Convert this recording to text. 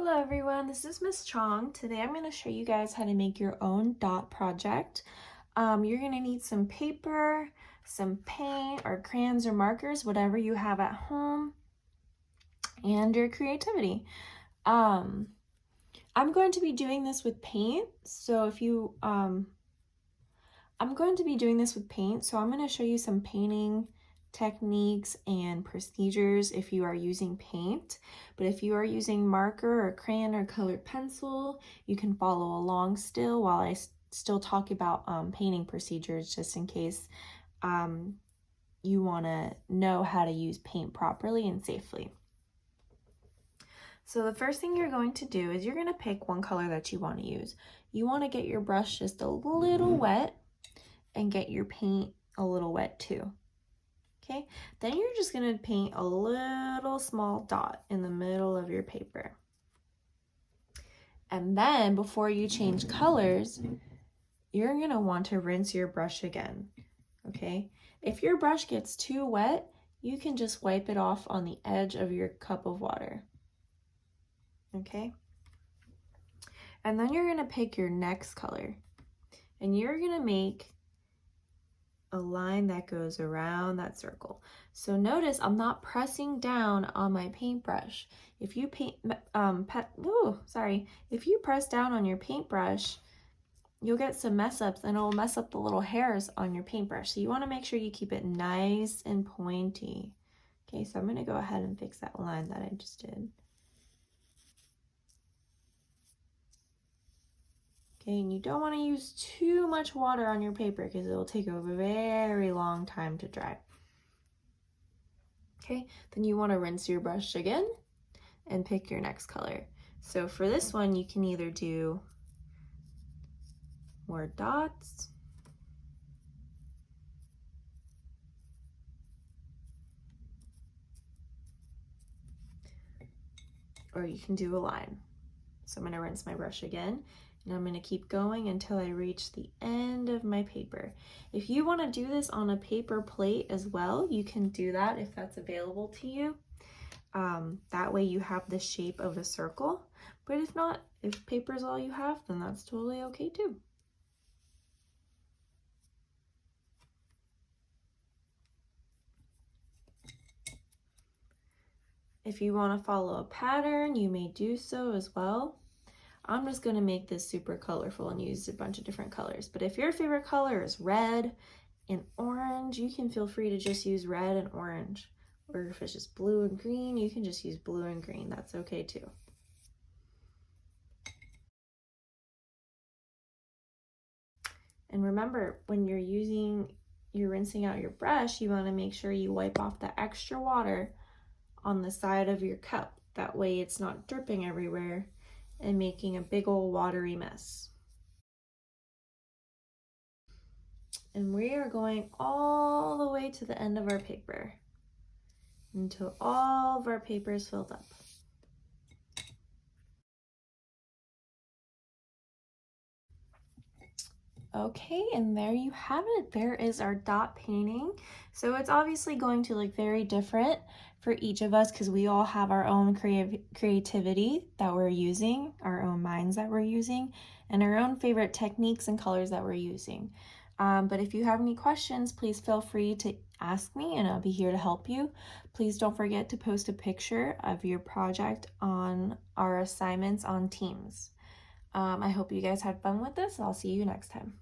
Hello everyone, this is Miss Chong. Today I'm going to show you guys how to make your own dot project. You're going to need some paper, some paint or crayons or markers, whatever you have at home, and your creativity. I'm going to be doing this with paint, so I'm going to show you some painting techniques and procedures if you are using paint. But if you are using marker or crayon or colored pencil, you can follow along still while I still talk about painting procedures, just in case you want to know how to use paint properly and safely. So the first thing you're going to do is you're going to pick one color that you want to use. You want to get your brush just a little wet and get your paint a little wet too. Okay, then you're just going to paint a little small dot in the middle of your paper. And then before you change colors, you're going to want to rinse your brush again. Okay, if your brush gets too wet, you can just wipe it off on the edge of your cup of water. Okay, and then you're going to pick your next color and you're going to make a line that goes around that circle. So notice I'm not pressing down on my paintbrush. If you if you press down on your paintbrush, you'll get some mess ups and it'll mess up the little hairs on your paintbrush. So you want to make sure you keep it nice and pointy. Okay, so I'm going to go ahead and fix that line that I just did. Okay, and you don't want to use too much water on your paper because it will take a very long time to dry. Okay, then you want to rinse your brush again and pick your next color. So for this one, you can either do more dots, or you can do a line. So I'm going to rinse my brush again, and I'm going to keep going until I reach the end of my paper. If you want to do this on a paper plate as well, you can do that if that's available to you. That way you have the shape of a circle. But if not, if paper is all you have, then that's totally okay too. If you want to follow a pattern, you may do so as well. I'm just going to make this super colorful and use a bunch of different colors. But if your favorite color is red and orange, you can feel free to just use red and orange. Or if it's just blue and green, you can just use blue and green. That's okay too. And remember, when you're rinsing out your brush, you want to make sure you wipe off the extra water on the side of your cup. That way it's not dripping everywhere and making a big old watery mess. And we are going all the way to the end of our paper until all of our paper is filled up. Okay, and there you have it. There is our dot painting. So it's obviously going to look very different for each of us because we all have our own creativity that we're using, our own minds that we're using, and our own favorite techniques and colors that we're using. But if you have any questions, please feel free to ask me and I'll be here to help you. Please don't forget to post a picture of your project on our assignments on Teams. I hope you guys had fun with this. I'll see you next time.